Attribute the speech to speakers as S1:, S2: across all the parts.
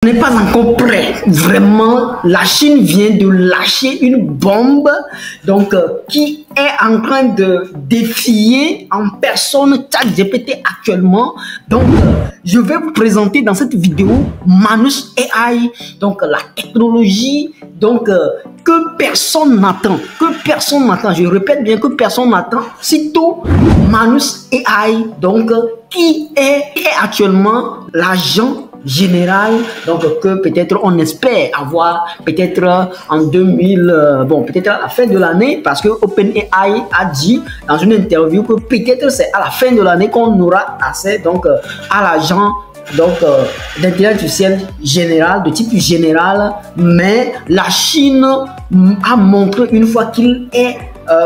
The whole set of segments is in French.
S1: On n'est pas encore prêt. Vraiment, la Chine vient de lâcher une bombe donc, qui est en train de défier en personne ChatGPT actuellement. Donc, je vais vous présenter dans cette vidéo Manus AI, donc la technologie donc, que personne n'attend. Je répète bien que personne n'attend. Sitôt Manus AI, donc, qui est actuellement l'agent général, donc que peut-être on espère avoir peut-être en 2000, bon peut-être à la fin de l'année, parce que OpenAI a dit dans une interview que peut-être c'est à la fin de l'année qu'on aura accès donc à l'agent donc d'intelligence artificielle générale, de type général, mais la Chine a montré une fois qu'il est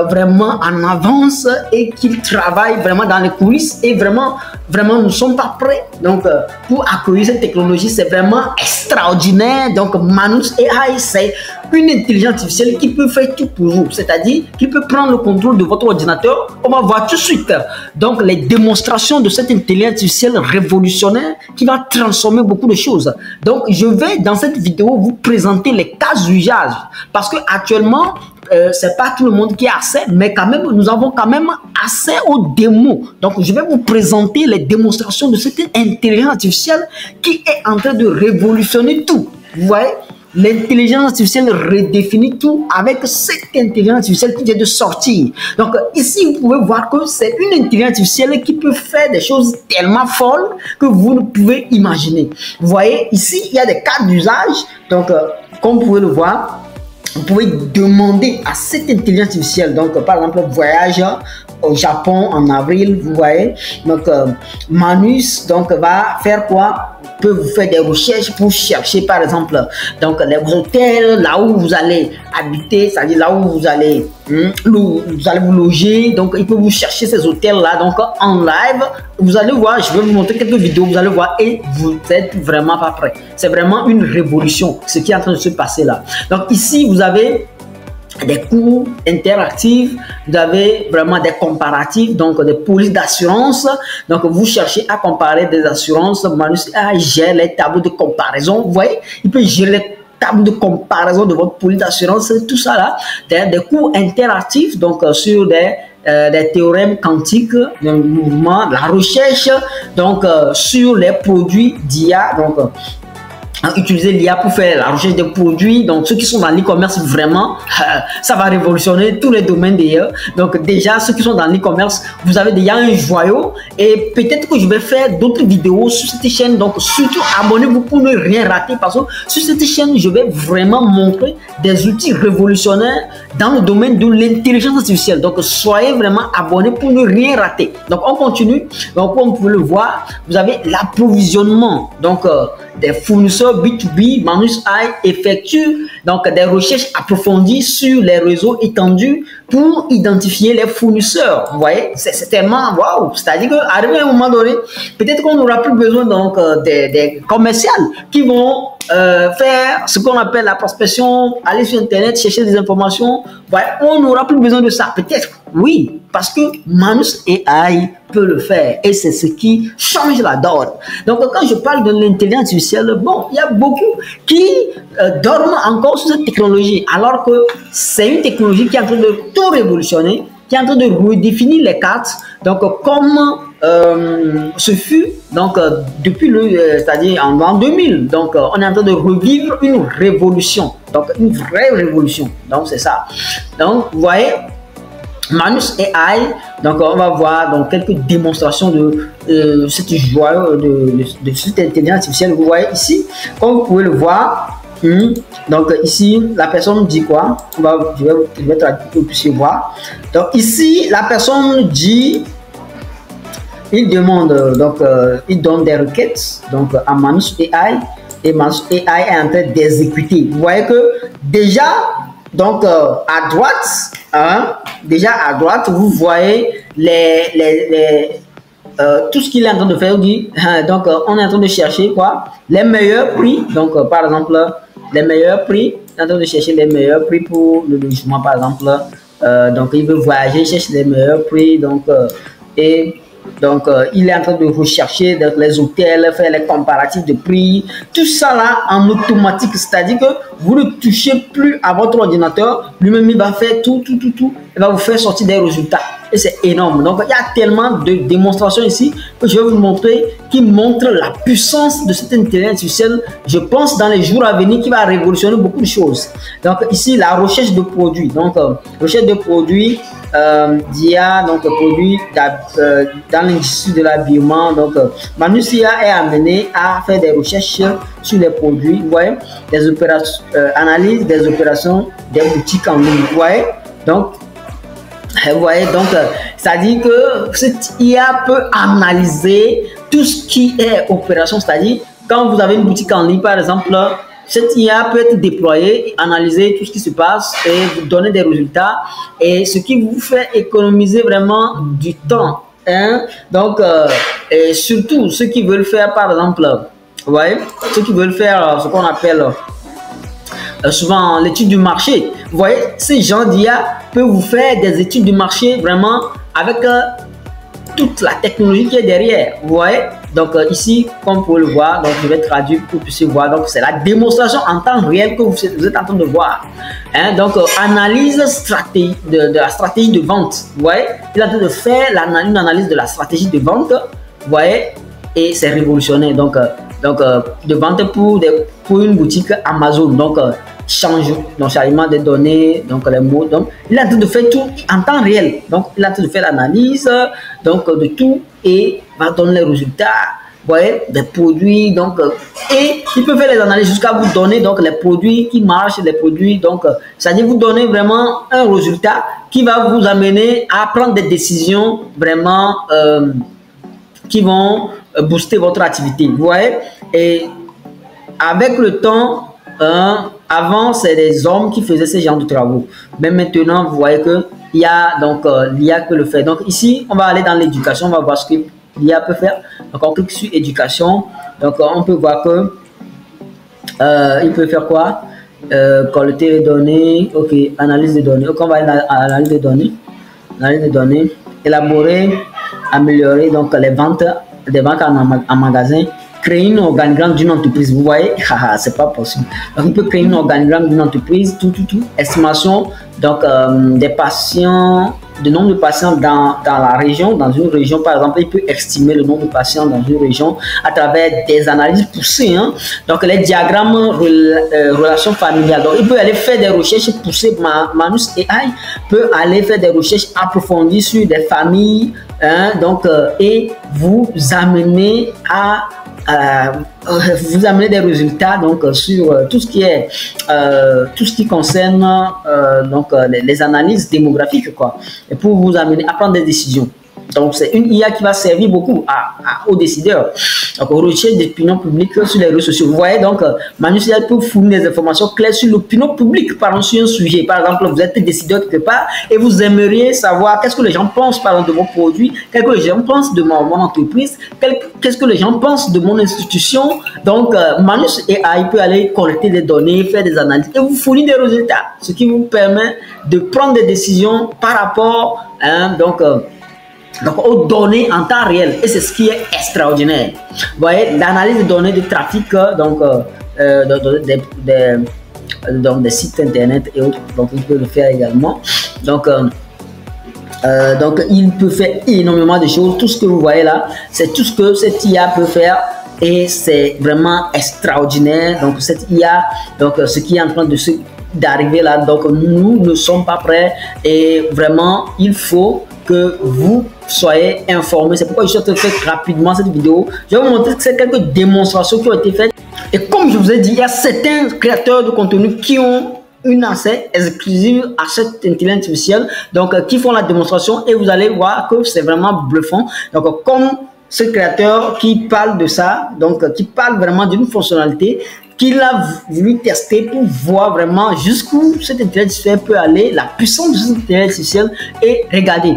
S1: vraiment en avance et qu'il travaille vraiment dans les coulisses et vraiment nous ne sommes pas prêts donc pour accueillir cette technologie. C'est vraiment extraordinaire. Donc Manus AI, c'est une intelligence artificielle qui peut faire tout pour vous, c'est-à-dire qui peut prendre le contrôle de votre ordinateur. On va voir tout de suite donc les démonstrations de cette intelligence artificielle révolutionnaire qui va transformer beaucoup de choses. Donc je vais dans cette vidéo vous présenter les cas d'usage, parce que actuellement c'est pas tout le monde qui a accès, mais quand même nous avons quand même accès aux démos. Donc je vais vous présenter les démonstrations de cette intelligence artificielle qui est en train de révolutionner tout. Vous voyez, l'intelligence artificielle redéfinit tout avec cette intelligence artificielle qui vient de sortir. Donc ici vous pouvez voir que c'est une intelligence artificielle qui peut faire des choses tellement folles que vous ne pouvez imaginer. Vous voyez ici il y a des cas d'usage. Donc comme vous pouvez le voir, vous pouvez demander à cette intelligence artificielle, donc par exemple voyage au Japon en avril, vous voyez, donc Manus donc va faire quoi? Peut vous faire des recherches pour chercher par exemple donc les hôtels là où vous allez habiter, c'est-à-dire là où vous allez vous loger. Donc il peut vous chercher ces hôtels là donc en live. Vous allez voir, je vais vous montrer quelques vidéos, vous allez voir et vous êtes vraiment pas prêt. C'est vraiment une révolution ce qui est en train de se passer là. Donc ici vous avez des cours interactifs, vous avez vraiment des comparatifs, donc des polices d'assurance. Donc vous cherchez à comparer des assurances. Manus AI gère les tableaux de comparaison. Vous voyez, il peut gérer les tableaux de comparaison de votre police d'assurance, tout ça là. Des cours interactifs donc sur des théorèmes quantiques, le mouvement, la recherche donc sur les produits d'IA. Donc utiliser l'IA pour faire la recherche des produits. Donc ceux qui sont dans l'e-commerce, vraiment ça va révolutionner tous les domaines d'ailleurs. Donc déjà ceux qui sont dans l'e-commerce, vous avez déjà un joyau, et peut-être que je vais faire d'autres vidéos sur cette chaîne. Donc surtout abonnez-vous pour ne rien rater, parce que sur cette chaîne je vais vraiment montrer des outils révolutionnaires dans le domaine de l'intelligence artificielle. Donc soyez vraiment abonnés pour ne rien rater. Donc on continue. Donc comme vous pouvez le voir, vous avez l'approvisionnement donc des fournisseurs B2B. Manus AI effectue donc des recherches approfondies sur les réseaux étendus pour identifier les fournisseurs. Vous voyez, c'est tellement waouh. C'est-à-dire qu'arrivé à un moment donné, peut-être qu'on n'aura plus besoin donc des commerciaux qui vont faire ce qu'on appelle la prospection, aller sur internet, chercher des informations. Ouais, on n'aura plus besoin de ça. Peut-être, oui, parce que Manus AI peut le faire, et c'est ce qui change la donne. Donc quand je parle de l'intelligence artificielle, bon, il y a beaucoup qui dorment encore sur cette technologie, alors que c'est une technologie qui est en train de tout révolutionner, qui est en train de redéfinir les cartes. Donc comme ce fut donc depuis c'est-à-dire en 2000, donc on est en train de revivre une révolution, donc une vraie révolution. Donc c'est ça. Donc vous voyez Manus AI, donc on va voir donc quelques démonstrations de cette joie de cette intelligence artificielle. Vous voyez ici, comme vous pouvez le voir. Donc ici la personne dit quoi? Je vais traduire pour que vous puissiez voir. Donc ici la personne dit, il demande donc il donne des requêtes donc à Manus AI, et Manus AI est en train d'exécuter. Vous voyez que déjà donc à droite, déjà à droite vous voyez tout ce qu'il est en train de faire. Donc on est en train de chercher quoi? Les meilleurs prix. Donc par exemple les meilleurs prix, on est en train de chercher les meilleurs prix pour le logement par exemple. Donc il veut voyager, cherche les meilleurs prix, donc et Donc, il est en train de rechercher dans les hôtels, faire les comparatifs de prix. Tout ça là en automatique, c'est-à-dire que vous ne touchez plus à votre ordinateur. Lui-même, il va faire tout. Il va vous faire sortir des résultats. Et c'est énorme. Donc, il y a tellement de démonstrations ici que je vais vous montrer qui montrent la puissance de cette intelligence artificielle. Je pense dans les jours à venir qui va révolutionner beaucoup de choses. Donc, ici, la recherche de produits. Donc, recherche de produits d'IA, donc produits dans l'industrie de l'habillement. Donc, Manus IA est amené à faire des recherches sur les produits. Vous voyez, des opérations, analyse des opérations des boutiques en ligne. Vous voyez, donc, c'est-à-dire que cette IA peut analyser tout ce qui est opération, c'est-à-dire quand vous avez une boutique en ligne, par exemple, cette IA peut être déployée, analyser tout ce qui se passe et vous donner des résultats, et ce qui vous fait économiser vraiment du temps. Hein? Donc, et surtout ceux qui veulent faire, par exemple, vous voyez, ceux qui veulent faire ce qu'on appelle souvent l'étude du marché. Vous voyez, ces gens d'IA peuvent vous faire des études du marché vraiment avec toute la technologie qui est derrière. Vous voyez, donc ici, comme vous pouvez le voir, donc je vais traduire pour que vous puissiez voir. Donc c'est la démonstration en temps réel que vous êtes en train de voir. Hein? Donc analyse de la stratégie de vente. Vous voyez, il est en train de faire une analyse de la stratégie de vente. Vous voyez, et c'est révolutionnaire. Donc de vente pour une boutique Amazon. Donc changement des données, donc les mots. Donc il est en train de faire tout en temps réel. Donc il est en train de faire l'analyse donc de tout et va donner les résultats. Vous voyez, des produits. Donc et il peut faire les analyses jusqu'à vous donner donc les produits qui marchent, les produits. Donc c'est-à-dire vous donner vraiment un résultat qui va vous amener à prendre des décisions vraiment qui vont booster votre activité. Vous voyez, et avec le temps, avant c'est des hommes qui faisaient ce genre de travaux, mais maintenant vous voyez que il y a donc l'IA peut le faire. Donc ici on va aller dans l'éducation, on va voir ce que l'IA peut faire. Donc on clique sur éducation, donc on peut voir que il peut faire quoi, collecter les données, ok, analyse des données, donc on va aller dans analyse des données, élaborer, améliorer donc les ventes en magasin, créer une organigramme d'une entreprise. Vous voyez, c'est pas possible. Donc, on peut créer une organigramme d'une entreprise, tout. Estimation, donc, des patients, le nombre de patients dans la région, dans une région, par exemple, il peut estimer le nombre de patients dans une région à travers des analyses poussées. Hein? Donc, les diagrammes, relations familiales. Donc, il peut aller faire des recherches poussées. Manus AI peut aller faire des recherches approfondies sur des familles, hein? Donc, et vous amener à vous amener des résultats donc sur tout ce qui concerne donc les analyses démographiques, quoi, et pour vous amener à prendre des décisions. Donc c'est une IA qui va servir beaucoup aux décideurs. Donc aux recherches d'opinion publique sur les réseaux sociaux. Vous voyez, donc Manus AI peut fournir des informations claires sur l'opinion publique par exemple, sur un sujet. Par exemple, vous êtes décideur quelque part et vous aimeriez savoir qu'est-ce que les gens pensent par exemple de vos produits, qu'est-ce que les gens pensent de mon entreprise, qu'est-ce que les gens pensent de mon institution. Donc Manus AI peut aller collecter des données, faire des analyses et vous fournir des résultats, ce qui vous permet de prendre des décisions par rapport donc aux données en temps réel, et c'est ce qui est extraordinaire. Vous voyez, l'analyse des données de trafic, donc des sites internet et autres, donc il peut le faire également. Donc il peut faire énormément de choses. Tout ce que vous voyez là, c'est tout ce que cette IA peut faire. Et c'est vraiment extraordinaire. Donc cette IA, donc ce qui est en train d'arriver là, donc nous ne sommes pas prêts et vraiment il faut que vous soyez informés. C'est pourquoi je suis en train de faire rapidement cette vidéo. Je vais vous montrer que c'est quelques démonstrations qui ont été faites. Et comme je vous ai dit, il y a certains créateurs de contenu qui ont une accès exclusive à cette intelligence artificielle, donc qui font la démonstration et vous allez voir que c'est vraiment bluffant. Donc comme ce créateur qui parle de ça, donc qui parle vraiment d'une fonctionnalité qu'il a voulu tester pour voir vraiment jusqu'où cette intelligence artificielle peut aller, la puissance de cette intelligence artificielle, et regardez.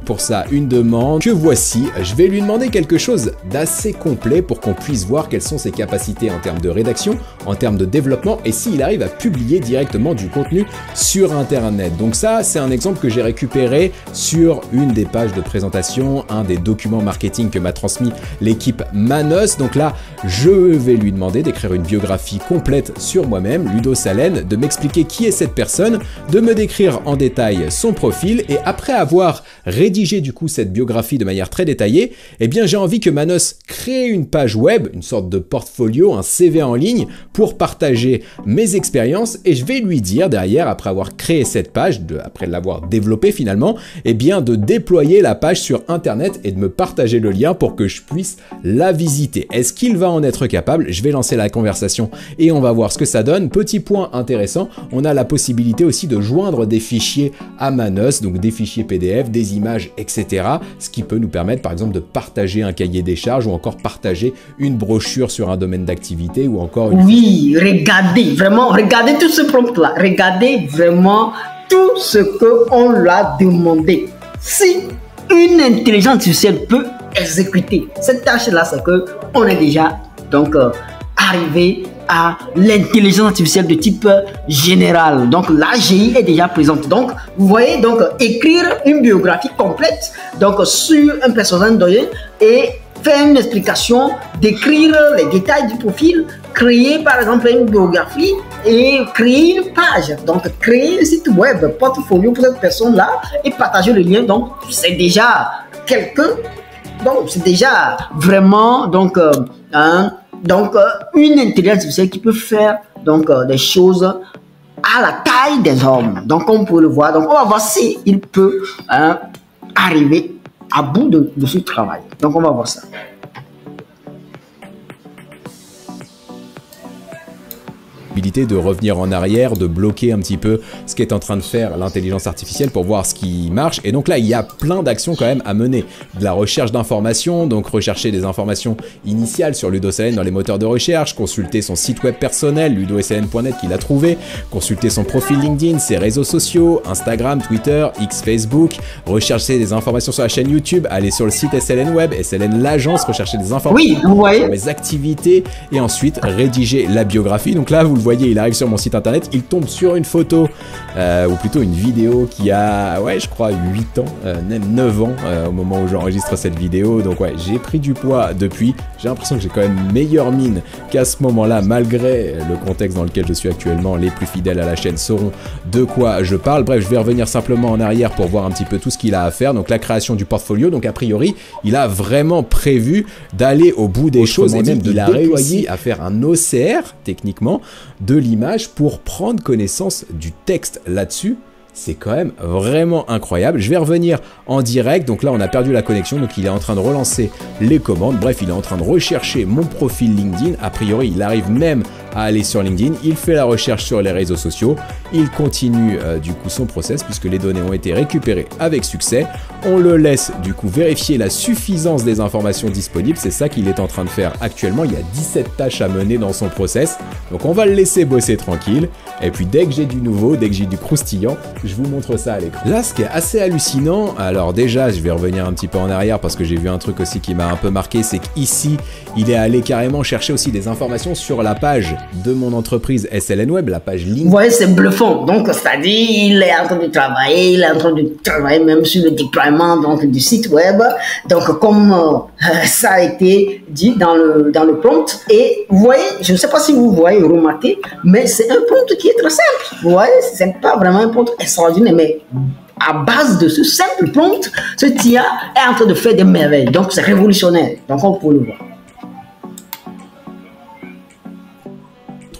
S2: pour ça une demande que voici. Je vais lui demander quelque chose d'assez complet pour qu'on puisse voir quelles sont ses capacités en termes de rédaction, en termes de développement et s'il arrive à publier directement du contenu sur Internet. Donc ça, c'est un exemple que j'ai récupéré sur une des pages de présentation, un des documents marketing que m'a transmis l'équipe Manos. Donc là, je vais lui demander d'écrire une biographie complète sur moi-même, Ludo Salen, de m'expliquer qui est cette personne, de me décrire en détail son profil et après avoir rédigé du coup cette biographie de manière très détaillée, eh bien j'ai envie que Manos crée une page web, une sorte de portfolio, un CV en ligne pour partager mes expériences et je vais lui dire derrière, après avoir créé cette page, après l'avoir développée finalement, eh bien de déployer la page sur Internet et de me partager le lien pour que je puisse la visiter. Est-ce qu'il va en être capable? Je vais lancer la conversation et on va voir ce que ça donne. Petit point intéressant, on a la possibilité aussi de joindre des fichiers à Manos, donc des fichiers PDF, des images, etc. Ce qui peut nous permettre par exemple de partager un cahier des charges ou encore partager une brochure sur un domaine d'activité ou encore une...
S1: Oui, regardez, vraiment, regardez tout ce prompt-là, regardez vraiment tout ce qu'on l'a demandé. Si une intelligence artificielle peut exécuter cette tâche-là, c'est qu'on est déjà donc arrivé à l'intelligence artificielle de type général. Donc l'AGI est déjà présente. Donc vous voyez, donc écrire une biographie complète donc sur un personnage donné et faire une explication, décrire les détails du profil, créer par exemple une biographie et créer une page. Donc créer un site web, portfolio pour cette personne-là et partager le lien. Donc c'est déjà quelqu'un. Donc c'est déjà vraiment donc une intelligence artificielle qui peut faire donc des choses à la taille des hommes. Donc on peut le voir. Donc on va voir si il peut arriver à bout de ce travail. Donc on va voir ça.
S2: De revenir en arrière, de bloquer un petit peu ce qu'est en train de faire l'intelligence artificielle pour voir ce qui marche. Et donc là, il y a plein d'actions quand même à mener. De la recherche d'informations, donc rechercher des informations initiales sur Ludo Salen dans les moteurs de recherche, consulter son site web personnel, ludosln.net qu'il a trouvé, consulter son profil LinkedIn, ses réseaux sociaux, Instagram, Twitter, X, Facebook, rechercher des informations sur la chaîne YouTube, aller sur le site SLN Web, SLN l'agence, rechercher des informations sur mes activités et ensuite rédiger la biographie. Donc là, vous le voyez, il arrive sur mon site internet, il tombe sur une photo, ou plutôt une vidéo qui a, ouais, je crois 8 ans, même 9 ans au moment où j'enregistre cette vidéo. Donc ouais, j'ai pris du poids depuis. J'ai l'impression que j'ai quand même meilleure mine qu'à ce moment-là, malgré le contexte dans lequel je suis actuellement. Les plus fidèles à la chaîne sauront de quoi je parle. Bref, je vais revenir simplement en arrière pour voir un petit peu tout ce qu'il a à faire. Donc la création du portfolio. Donc a priori, il a vraiment prévu d'aller au bout des choses et même de la réussir à faire un OCR, techniquement, de l'image pour prendre connaissance du texte là-dessus. C'est quand même vraiment incroyable. Je vais revenir en direct. Donc là, on a perdu la connexion. Donc il est en train de relancer les commandes. Bref, il est en train de rechercher mon profil LinkedIn. A priori, il arrive même à aller sur LinkedIn. Il fait la recherche sur les réseaux sociaux. Il continue du coup son process puisque les données ont été récupérées avec succès. On le laisse du coup vérifier la suffisance des informations disponibles. C'est ça qu'il est en train de faire actuellement. Il y a 17 tâches à mener dans son process. Donc on va le laisser bosser tranquille. Et puis dès que j'ai du nouveau, dès que j'ai du croustillant, je vous montre ça à l'écran. Là, ce qui est assez hallucinant, alors déjà, je vais revenir un petit peu en arrière parce que j'ai vu un truc aussi qui m'a un peu marqué, c'est qu'ici, il est allé carrément chercher aussi des informations sur la page de mon entreprise SLN Web, la page LinkedIn.
S1: Vous voyez, c'est bluffant. Donc, c'est-à-dire, il est en train de travailler, il est en train de travailler même sur le déploiement donc, du site web. Donc, comme ça a été dit dans le prompt. Et vous voyez, je ne sais pas si vous voyez, remarquez, mais c'est un prompt qui est très simple. Vous voyez, c'est pas vraiment un prompt extraordinaire, mais à base de ce simple prompt, ce TIA est en train de faire des merveilles. Donc, c'est révolutionnaire. Donc, on peut le voir.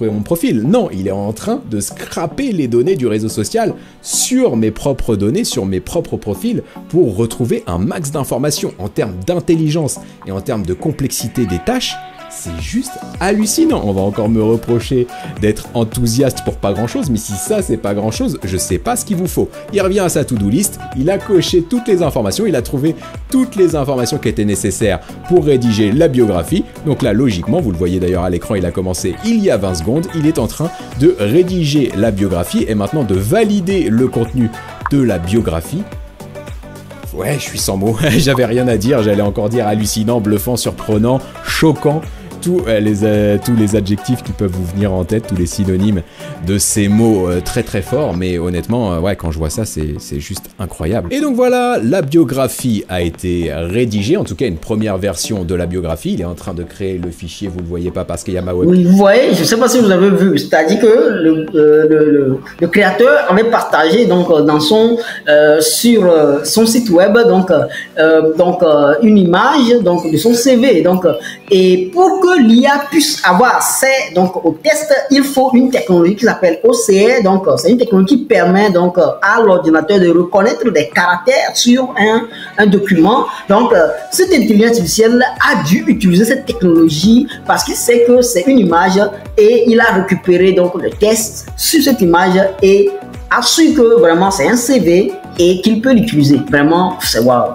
S2: Mon profil. Non, il est en train de scraper les données du réseau social sur mes propres données, sur mes propres profils pour retrouver un max d'informations en termes d'intelligence et en termes de complexité des tâches. C'est juste hallucinant. On va encore me reprocher d'être enthousiaste pour pas grand chose, mais si ça c'est pas grand chose, je sais pas ce qu'il vous faut. Il revient à sa to-do list, il a coché toutes les informations, il a trouvé toutes les informations qui étaient nécessaires pour rédiger la biographie. Donc là, logiquement, vous le voyez d'ailleurs à l'écran, il a commencé il y a 20 secondes, il est en train de rédiger la biographie et maintenant de valider le contenu de la biographie. Ouais, je suis sans mots, j'avais rien à dire, j'allais encore dire hallucinant, bluffant, surprenant, choquant, tous les adjectifs qui peuvent vous venir en tête, tous les synonymes de ces mots très très forts, mais honnêtement, ouais, quand je vois ça, c'est juste incroyable. Et donc voilà, la biographie a été rédigée, en tout cas une première version de la biographie, il est en train de créer le fichier, vous le voyez pas parce qu'il y a ma web.
S1: Oui, vous voyez, je ne sais pas si vous avez vu, c'est-à-dire que le créateur avait partagé donc dans sur son site web donc une image donc de son CV donc et pour que l'IA puisse avoir accès donc au test, il faut une technologie qui s'appelle OCR. Donc c'est une technologie qui permet donc à l'ordinateur de reconnaître des caractères sur un document. Donc cette intelligence artificielle a dû utiliser cette technologie parce qu'il sait que c'est une image et il a récupéré donc le test sur cette image et a su que vraiment c'est un CV et qu'il peut l'utiliser. Vraiment, c'est waouh.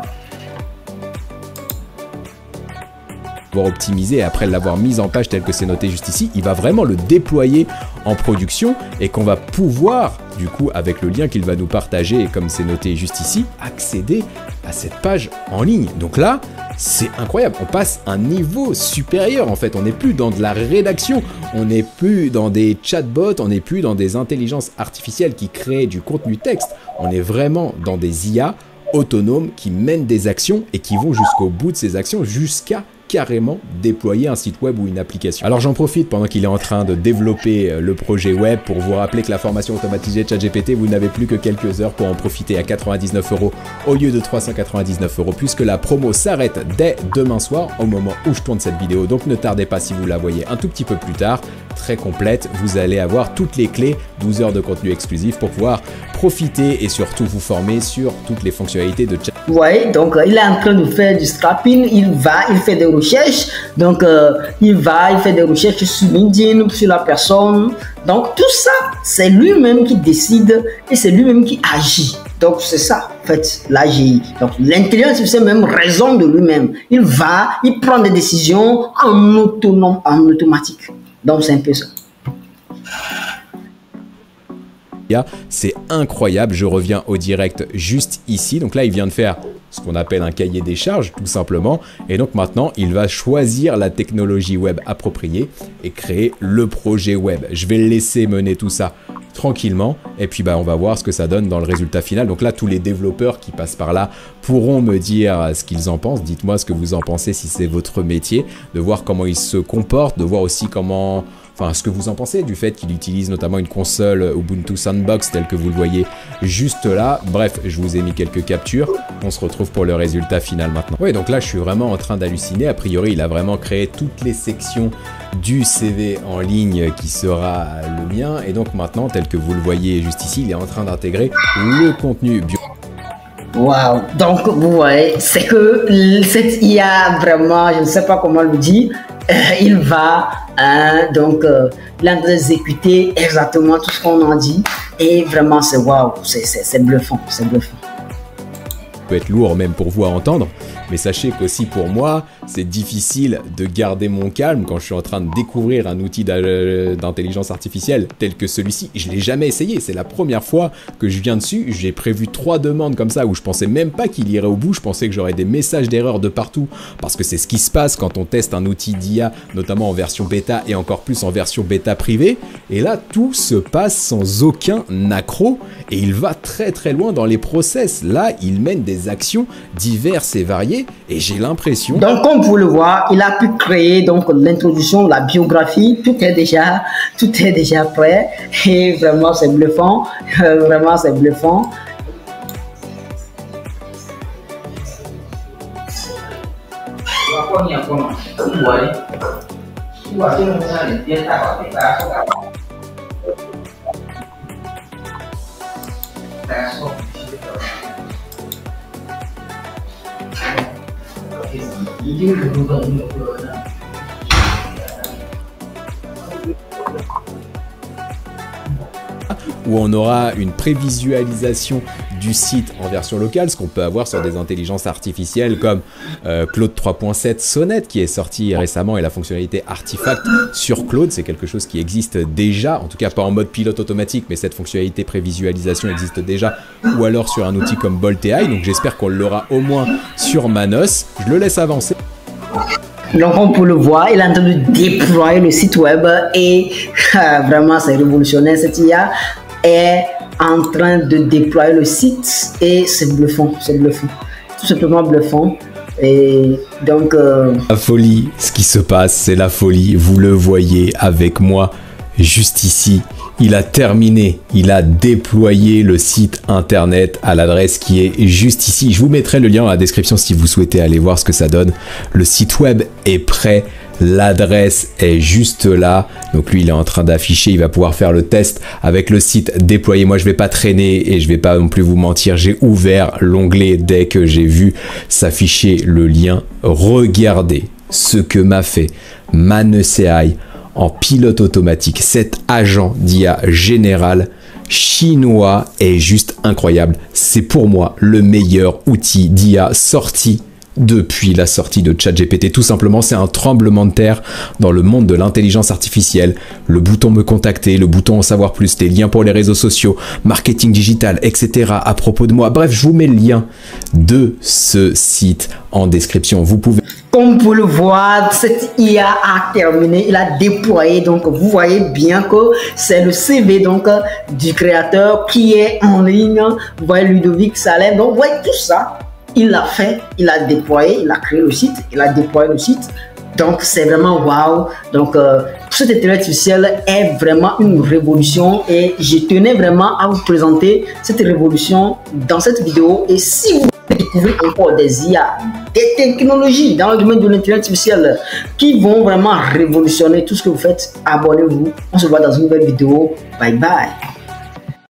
S2: Optimisé, et après l'avoir mis en page tel que c'est noté juste ici, il va vraiment le déployer en production et qu'on va pouvoir, du coup, avec le lien qu'il va nous partager, comme c'est noté juste ici, accéder à cette page en ligne. Donc là, c'est incroyable, on passe un niveau supérieur en fait, on n'est plus dans de la rédaction, on n'est plus dans des chatbots, on n'est plus dans des intelligences artificielles qui créent du contenu texte, on est vraiment dans des IA autonomes qui mènent des actions et qui vont jusqu'au bout de ces actions, jusqu'à carrément déployer un site web ou une application. Alors j'en profite pendant qu'il est en train de développer le projet web pour vous rappeler que la formation automatisée de ChatGPT, vous n'avez plus que quelques heures pour en profiter à 99 € au lieu de 399 € puisque la promo s'arrête dès demain soir au moment où je tourne cette vidéo. Donc ne tardez pas si vous la voyez un tout petit peu plus tard, très complète, vous allez avoir toutes les clés, 12 heures de contenu exclusif pour pouvoir profiter et surtout vous former sur toutes les fonctionnalités de ChatGPT.
S1: Oui, donc il est en train de faire du scrapping, il fait des recherches, donc il fait des recherches sur LinkedIn, sur la personne. Donc tout ça, c'est lui-même qui décide et c'est lui-même qui agit. Donc c'est ça, en fait, l'AGI. Donc l'intelligence artificielle même raisonne de lui-même. Il prend des décisions en autonome, en automatique. Donc c'est un peu ça.
S2: C'est incroyable, je reviens au direct juste ici, donc là il vient de faire ce qu'on appelle un cahier des charges tout simplement, et donc maintenant il va choisir la technologie web appropriée et créer le projet web. Je vais le laisser mener tout ça tranquillement et puis on va voir ce que ça donne dans le résultat final. Donc là tous les développeurs qui passent par là pourront me dire ce qu'ils en pensent, dites-moi ce que vous en pensez si c'est votre métier, de voir comment ils se comportent, de voir aussi comment... Enfin, ce que vous en pensez du fait qu'il utilise notamment une console Ubuntu Sandbox telle que vous le voyez juste là. Bref, je vous ai mis quelques captures. On se retrouve pour le résultat final maintenant. Oui, donc là, je suis vraiment en train d'halluciner. A priori, il a vraiment créé toutes les sections du CV en ligne qui sera le mien. Et donc maintenant, tel que vous le voyez juste ici, il est en train d'intégrer le contenu bio.
S1: Waouh! Donc, vous voyez, c'est que cette IA, vraiment, je ne sais pas comment le dire, il va exécuter exactement tout ce qu'on en dit. Et vraiment, c'est waouh, c'est bluffant, c'est bluffant.
S2: Peut être lourd même pour vous à entendre, mais sachez qu'aussi pour moi, c'est difficile de garder mon calme quand je suis en train de découvrir un outil d'intelligence artificielle tel que celui-ci. Je l'ai jamais essayé, c'est la première fois que je viens dessus. J'ai prévu 3 demandes comme ça où je pensais même pas qu'il irait au bout, je pensais que j'aurais des messages d'erreur de partout, parce que c'est ce qui se passe quand on teste un outil d'IA, notamment en version bêta et encore plus en version bêta privée, et là tout se passe sans aucun accroc, et il va très très loin dans les process. Là, il mène des actions diverses et variées, et j'ai l'impression...
S1: Donc, comme vous le voyez, il a pu créer donc l'introduction, la biographie, tout est déjà prêt, et vraiment c'est bluffant, vraiment c'est bluffant.
S2: Où on aura une prévisualisation du site en version locale, ce qu'on peut avoir sur des intelligences artificielles comme Claude 3.7 Sonnet qui est sorti récemment, et la fonctionnalité Artifact sur Claude, c'est quelque chose qui existe déjà, en tout cas pas en mode pilote automatique, mais cette fonctionnalité prévisualisation existe déjà, ou alors sur un outil comme Bolt AI, donc j'espère qu'on l'aura au moins sur Manos. Je le laisse avancer.
S1: Donc, on peut le voir, il est en train de déployer le site web et vraiment, c'est révolutionnaire. Cette IA est en train de déployer le site et c'est bluffant, tout simplement bluffant. Et donc,
S2: la folie, ce qui se passe, c'est la folie. Vous le voyez avec moi, juste ici. Il a terminé, il a déployé le site internet à l'adresse qui est juste ici. Je vous mettrai le lien dans la description si vous souhaitez aller voir ce que ça donne. Le site web est prêt, l'adresse est juste là. Donc lui, il est en train d'afficher, il va pouvoir faire le test avec le site déployé. Moi, je vais pas traîner et je vais pas non plus vous mentir. J'ai ouvert l'onglet dès que j'ai vu s'afficher le lien. Regardez ce que m'a fait Manos AI en pilote automatique. Cet agent d'IA général chinois est juste incroyable. C'est pour moi le meilleur outil d'IA sorti depuis la sortie de ChatGPT. Tout simplement, c'est un tremblement de terre dans le monde de l'intelligence artificielle. Le bouton me contacter, le bouton en savoir plus, les liens pour les réseaux sociaux, marketing digital, etc. à propos de moi. Bref, je vous mets le lien de ce site en description. Vous pouvez...
S1: Comme vous le voyez, cette IA a terminé, il a déployé, donc vous voyez bien que c'est le CV donc du créateur qui est en ligne. Vous voyez Ludovic Salem, donc vous voyez tout ça, il l'a fait, il a déployé, il a créé le site, il a déployé le site. Donc c'est vraiment waouh. Donc cette intelligence artificielle est vraiment une révolution et je tenais vraiment à vous présenter cette révolution dans cette vidéo. Et si vous découvrez encore des IA, des technologies dans le domaine de l'intelligence artificielle qui vont vraiment révolutionner tout ce que vous faites, abonnez-vous. On se voit dans une nouvelle vidéo. Bye bye.